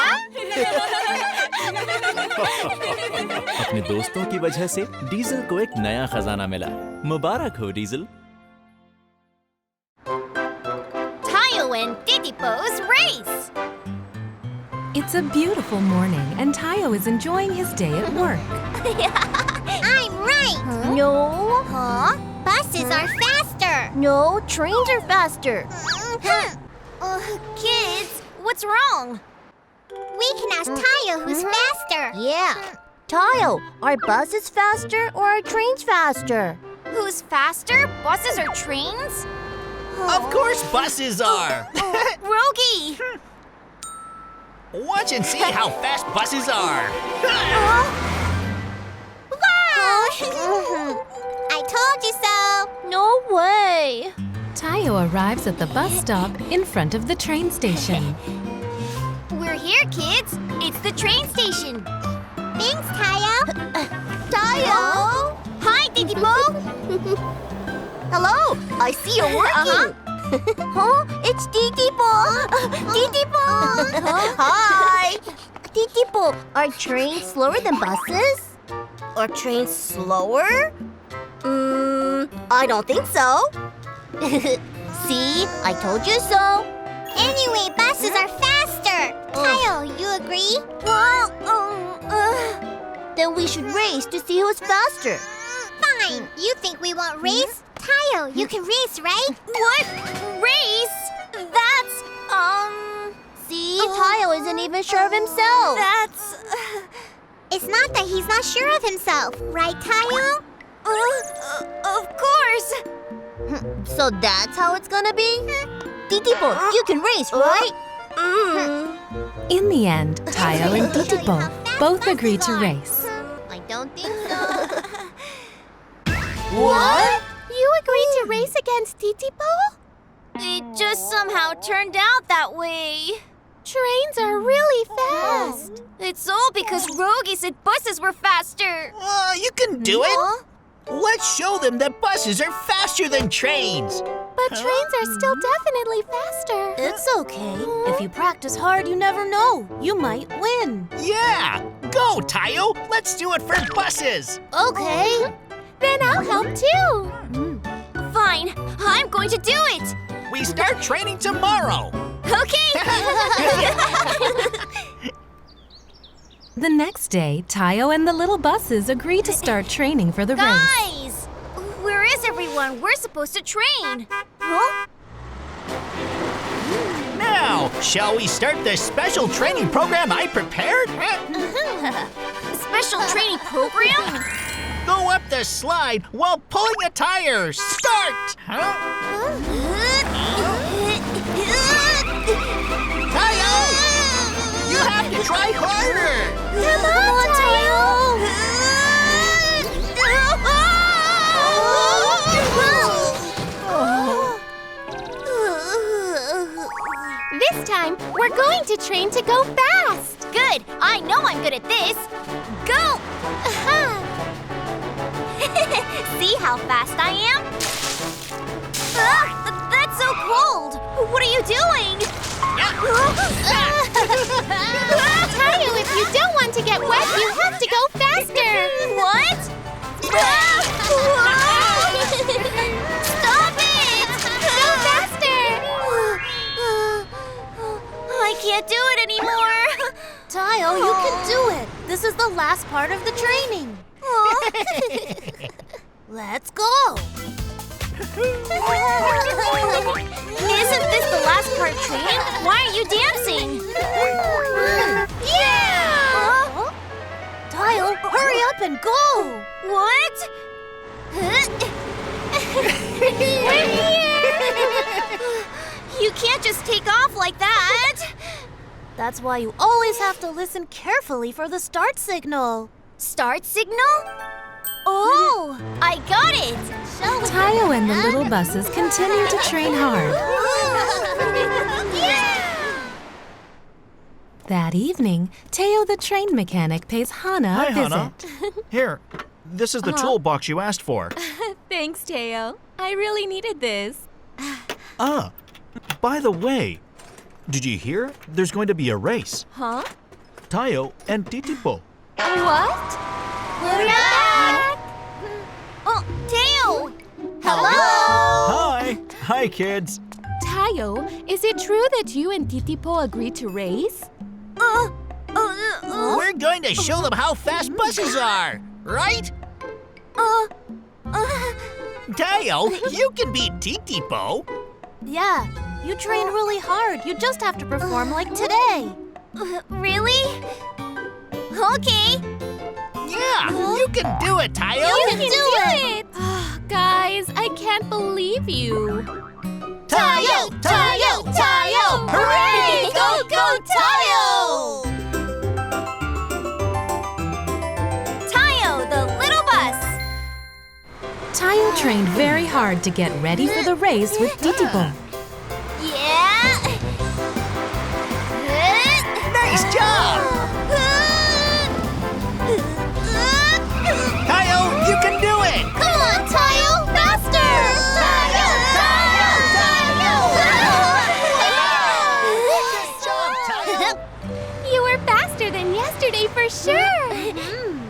अपने दोस्तों की वजह से डीजल को एक नया खजाना मिला। मुबारक हो diesel. Tayo and Titipo's race. It's a beautiful morning and Tayo is enjoying his day at work. I'm right. No. Huh? Buses are faster. No, trains are faster. Kids, what's wrong? We can ask Tayo who's faster. Yeah. Tayo, are buses faster or are trains faster? Who's faster, buses or trains? Of course buses are! Rogi! Watch and see how fast buses are! Wow! I told you so! No way! Tayo arrives at the bus stop in front of the train station. We're here, kids! It's the train station! Thanks, Tayo! Tayo! Hi, Titipo! Hello! I see you're working! Huh? It's Titipo! Titipo! Hi! Titipo, are trains slower than buses? Are trains slower? I don't think so. See? I told you so. Anyway, buses are faster. Tayo, you agree? Then we should race to see who's faster. Fine. You think we won't race? Tayo, you can race, right? What? Race? That's, See? Tayo isn't even sure of himself. It's not that he's not sure of himself. Right, Tayo? Of course. So that's how it's gonna be? Titipo, you can race, right? In the end, Tayo and Titipo both agree to race. I don't think so. What? You agreed to race against Titipo? It just somehow turned out that way. Trains are really fast. It's all because Rogie said buses were faster. You can do it. Let's show them that buses are faster than trains. But trains are still definitely faster. It's okay. If you practice hard, you never know. You might win. Yeah. Go, Tayo. Let's do it for buses. Okay. Then I'll help too. Fine. I'm going to do it. We start training tomorrow. Okay. The next day, Tayo and the little buses agree to start training for the race. Guys! Where is everyone? We're supposed to train. Huh? Now, shall we start the special training program I prepared? Special training program? Go up the slide while pulling a tire. Start! Tayo! You have to try harder! Come on, Tayo! This time, we're going to train to go fast. Good. I know I'm good at this. Go! See how fast I am? That's so cold. What are you doing? Tayo, if you don't want to get wet, you have to go faster. What? Stop it! Go faster! I can't do it anymore. Tayo, you can do it. This is the last part of the training. Let's go. Isn't this the last part of training? Why are you dancing? Yeah! Tayo, hurry up and go! What? We're here! You can't just take off like that! That's why you always have to listen carefully for the start signal. Start signal? Oh, I got it! Tayo and the little buses continue to train hard. Yeah! That evening, Tayo the train mechanic pays Hana a visit. Hana. Here, this is the toolbox you asked for. Thanks, Tayo. I really needed this. By the way, did you hear? There's going to be a race. Huh? Tayo and Titipo. What? We're back! Oh, Tayo! Hello! Hi! Hi, kids. Tayo, is it true that you and Titipo agreed to race? We're going to show them how fast buses are, right? Tayo, you can beat Titipo. Yeah, you train really hard. You just have to perform like today. Really? Okay. Yeah, you can do it, Tayo. You can do it! Guys, I can't believe you. Tayo! Tayo! Tayo! Hooray! Go, go, Tayo! Tayo, the little bus. Tayo trained very hard to get ready for the race with Titipo. Yeah! Nice job! Tayo, you can do it! Come on, Tayo! Faster! Tayo! Tayo! Tayo! You were faster than yesterday for sure.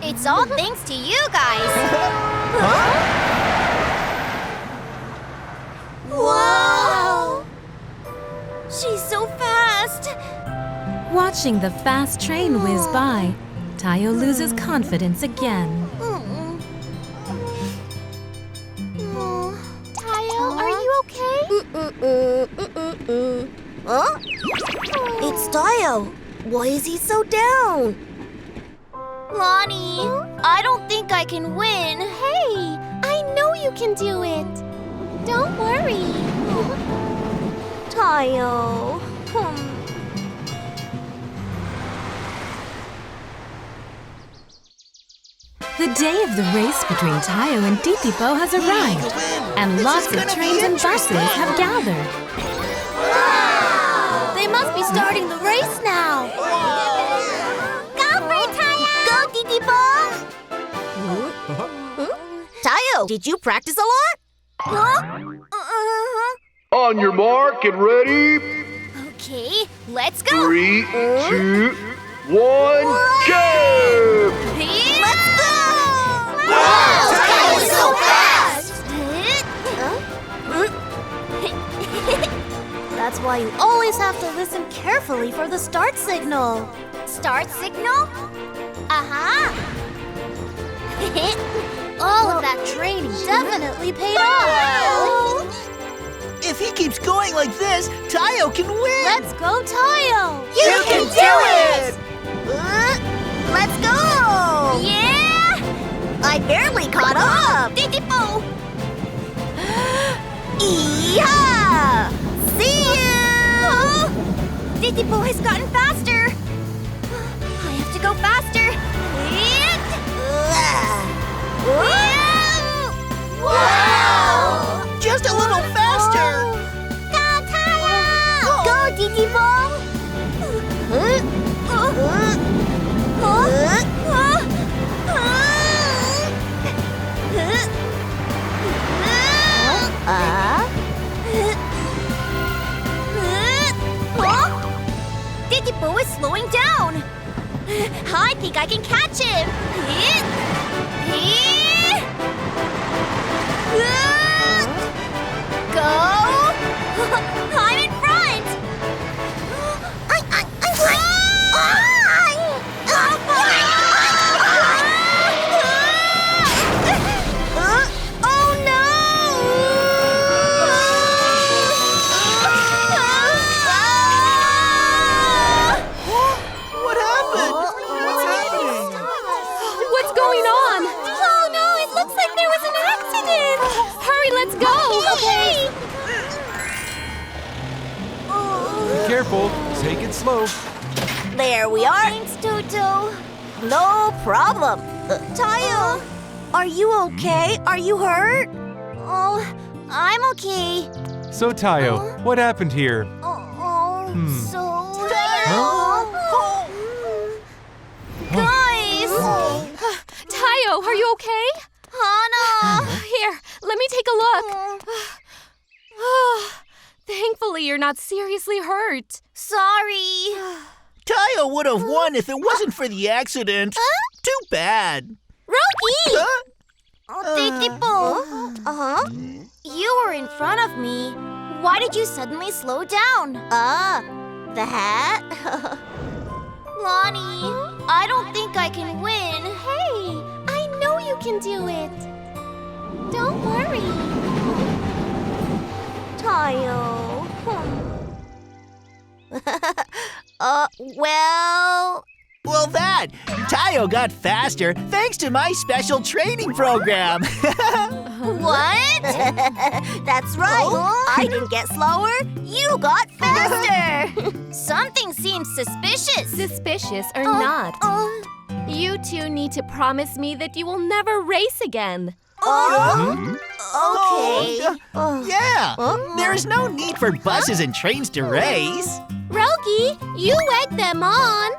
It's all thanks to you guys. Wow! She's so fast. Watching the fast train whiz by, Tayo loses confidence again. Tayo, are you okay? Huh? It's Tayo. Why is he so down? Lonnie, I don't think I can win. Hey, I know you can do it. Don't worry. Tayo. The day of the race between Tayo and Titipo has arrived, and lots of trains and buses have gathered. They must be starting the race Tayo, did you practice a lot? Huh? On your mark and ready. Okay, let's go. 3, 2, 1, go! Let's go! Wow, Tayo is so fast! That's why you always have to listen carefully for the start signal. Start signal? Uh-huh. All of that training definitely paid off. If he keeps going like this, Tayo can win. Let's go, Tayo. You can do it! Let's go. Yeah! I barely caught up. Titipo. Yeah! See you! Titipo has gotten faster. I have to go faster. Wow! Just a little faster. Go, Tayo! Go, Titipo. Titipo is slowing down. I think I can catch him. Go! I'm in front. Oh no! What happened? What's happening? What's going on? Oh no, it looks like there was an accident! Hurry, let's go! Okay! Be careful. Take it slow. There we are. Thanks, Toto. No problem. Tayo, are you okay? Are you hurt? Oh, I'm okay. So, Tayo, what happened here? So... Guys! Tayo, are you okay? Hana! Here, let me take a look. Thankfully, you're not seriously hurt. Sorry. Tayo would have won if it wasn't for the accident. Too bad. Rocky! Titipo! You were in front of me. Why did you suddenly slow down? The hat? Lonnie, I don't think I can win. Hey, I know you can do it. Don't worry. Tayo. Well, Tayo got faster thanks to my special training program. What? That's right. I didn't get slower. You got faster. Something seems suspicious. Suspicious or not, you two need to promise me that you will never race again. Okay. Yeah, there is no need for buses and trains to race. Rocky, you egged them on.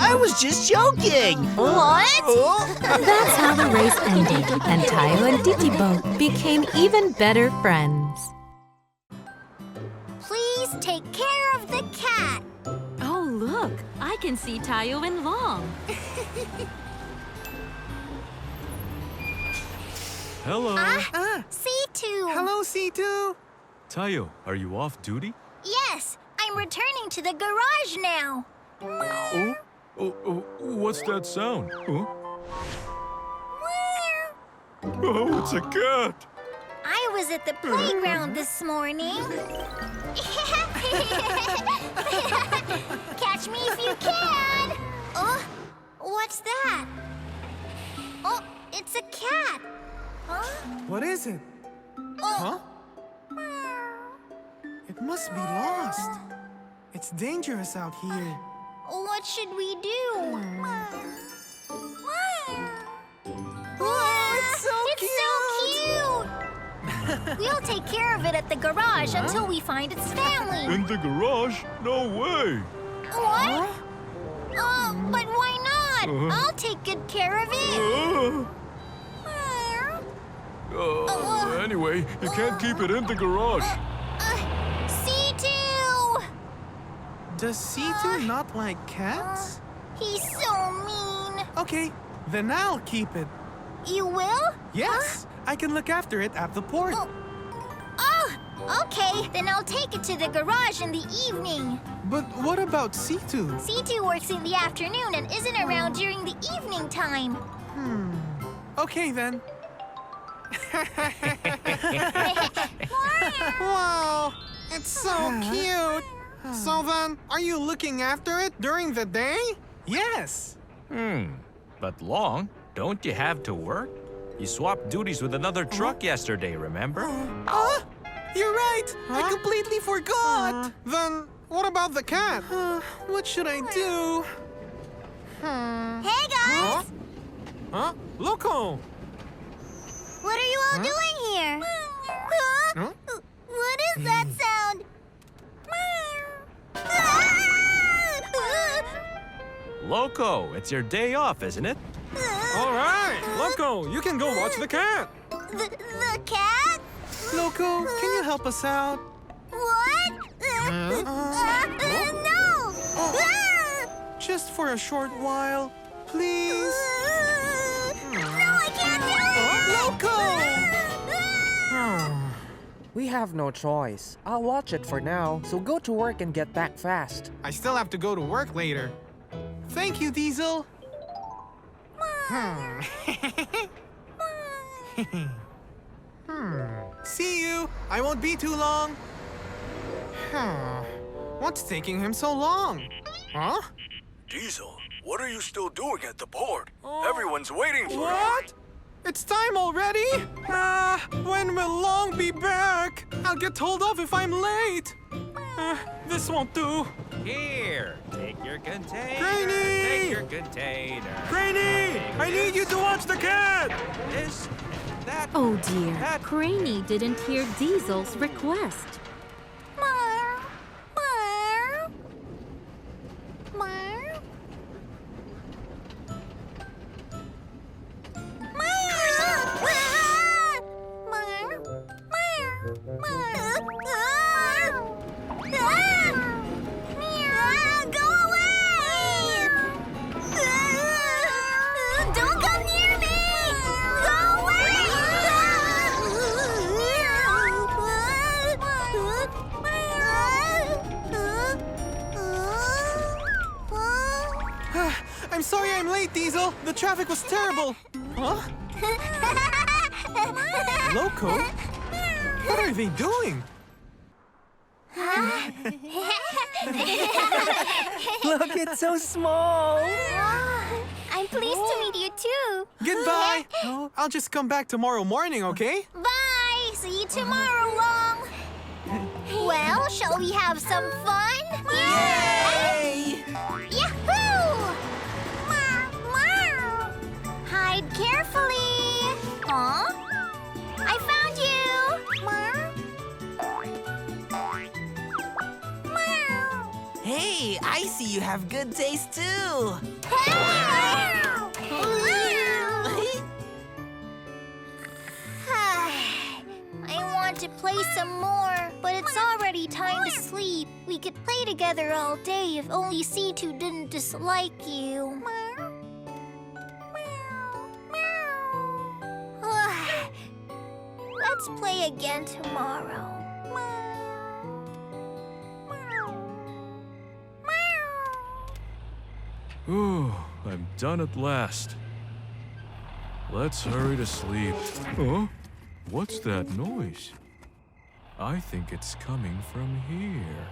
I was just joking. What? That's how the race ended, and Tayo and Titibo became even better friends. Please take care of the cat. Oh, look. I can see Tayo and Long. Hello. C2. Hello, C2. Tayo, are you off duty? Yes, I'm returning to the garage now. What's that sound? Oh, it's a cat. I was at the playground this morning. Catch me if you can. Oh, what's that? Oh, it's a cat. Huh? What is it? Huh? It must be lost. It's dangerous out here. What should we do? It's so cute. We'll take care of it at the garage until we find its family. In the garage? No way. What? But why not? I'll take good care of it. Anyway, you can't keep it in the garage. C2! Does C2 not like cats? He's so mean. Okay, then I'll keep it. You will? Yes, I can look after it at the port. Oh, okay. Then I'll take it to the garage in the evening. But what about C2? C2 works in the afternoon and isn't around during the evening time. Okay then. Wow, it's so cute. So then, are you looking after it during the day? Yes. But Long, don't you have to work? You swapped duties with another truck yesterday, remember? You're right. I completely forgot. Then, what about the cat? What should I do? Hey, guys! Huh? Loco! What are you all doing here? Huh? What is that sound? Loco, it's your day off, isn't it? All right, Loco, you can go watch the cat. The cat? Loco, can you help us out? What? No! Just for a short while, please. No, I can't do it! Loco! We have no choice. I'll watch it for now, so go to work and get back fast. I still have to go to work later. Thank you, Diesel. See you. I won't be too long. What's taking him so long? Huh? Diesel, what are you still doing at the port? Everyone's waiting for you. What? It's time already? When will Long be back? I'll get told off if I'm late. This won't do. Here, take your container. Granny! Take your container. Granny! I need you to watch the cat! This, that. Oh dear, Craney didn't hear Diesel's request. I'm sorry I'm late, Diesel. The traffic was terrible. Huh? Loco? What are they doing? Look, it's so small. I'm pleased to meet you too. Goodbye. I'll just come back tomorrow morning, okay? Bye. See you tomorrow, Long. Well, shall we have some fun? Yay! Yahoo! Hide carefully. Huh? I found you. Hey, I see you have good taste too. I want to play some more, but it's already time to sleep. We could play together all day if only C2 didn't dislike you. Let's play again tomorrow. Oh, I'm done at last. Let's hurry to sleep. Huh? What's that noise? I think it's coming from here.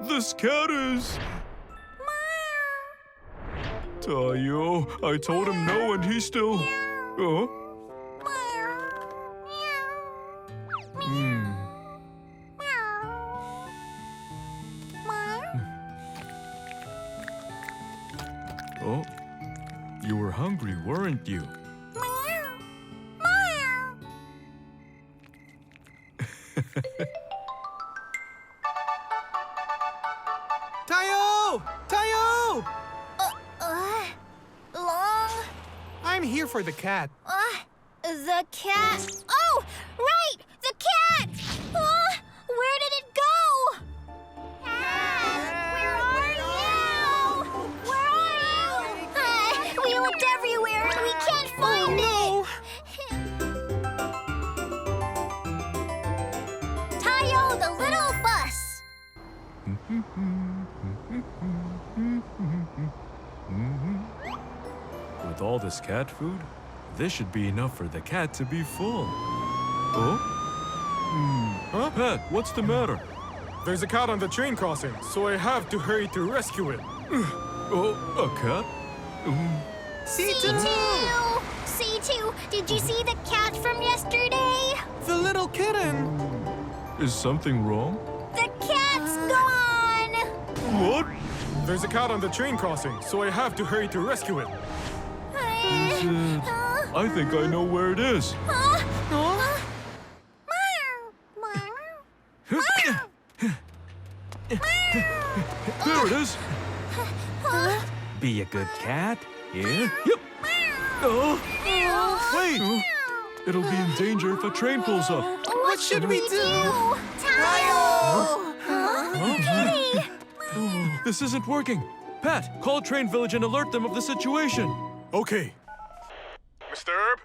This cat is... Tayo, I told him no and he still... Oh, you were hungry, weren't you? Tayo! Tayo! I'm here for the cat. The cat. Oh, right! The cat! Where did it go? Cat, where are you? Where are you? We looked everywhere and we can't find it. Tayo, the little bus. With all this cat food, this should be enough for the cat to be full. Oh? Huh? Pat, what's the matter? There's a cat on the train crossing, so I have to hurry to rescue it. Oh, a cat? C2! C2, did you see the cat from yesterday? The little kitten. Is something wrong? The cat's gone! What? There's a cat on the train crossing, so I have to hurry to rescue it. Is it? I think I know where it is. There it is. Be a good cat. Yeah? Yep. Oh, wait. It'll be in danger if a train pulls up. What should we do? Tayo! Kitty! Oh, this isn't working. Pat, call Train Village and alert them of the situation. Okay. Mr. Herb?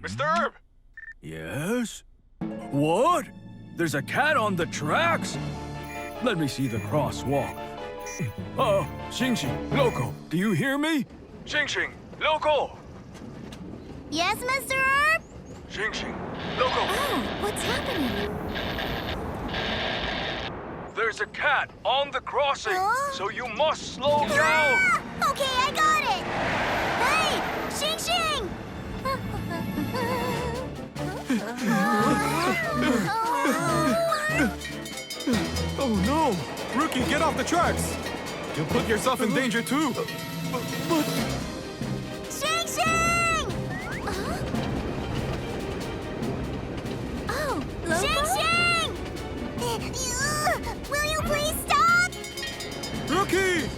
Mr. Herb? Yes? What? There's a cat on the tracks? Let me see the crosswalk. Xing Xing, Loco, do you hear me? Xing Xing, Loco! Yes, Mr. Herb? Xing Xing, Loco! Oh, what's happening? There's a cat on the crossing, so you must slow down! Okay, I got it! Hey, Xing Xing! Oh no! Rookie, get off the tracks! You'll put yourself in danger too! Xing Xing! Oh, Xing Xing! Will you please stop? Rookie!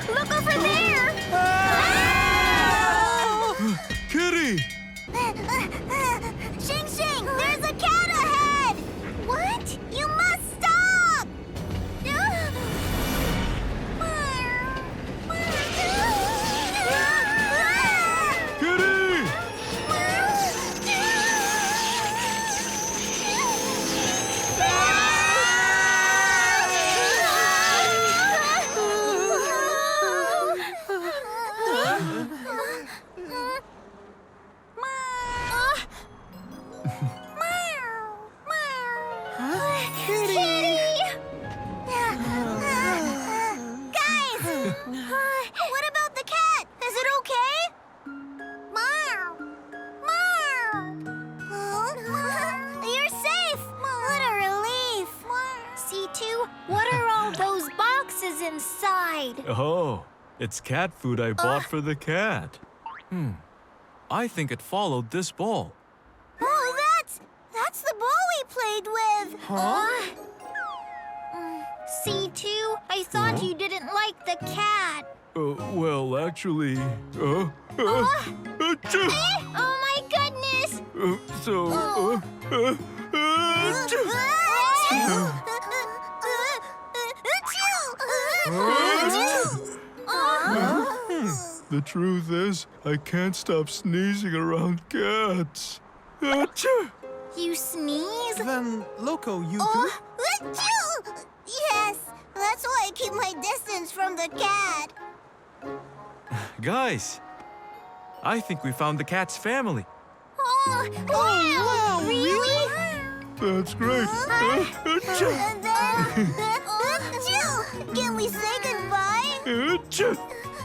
Look over there! Kitty! Xing Xing, there's a cat ahead! What? You must stop! Kitty! What about the cat? Is it okay? Meow. Meow. You're safe. What a relief. C2, what are all those boxes inside? Oh, it's cat food I bought for the cat. I think it followed this ball. Oh, that's the ball we played with. C2, I thought you didn't like the cat. Well, actually, Oh my goodness! The truth is, I can't stop sneezing around cats. You sneeze? Then, Loco, you do? Yes, that's why I keep my distance from the cat. Guys, I think we found the cat's family. Oh, wow! Really? That's great. Can we say goodbye?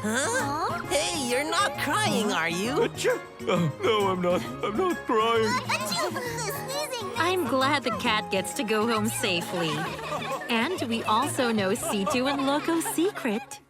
Huh? Hey, you're not crying, are you? Oh, no, I'm not. I'm not crying. I'm glad the cat gets to go home safely. And we also know C2 and Loco's secret.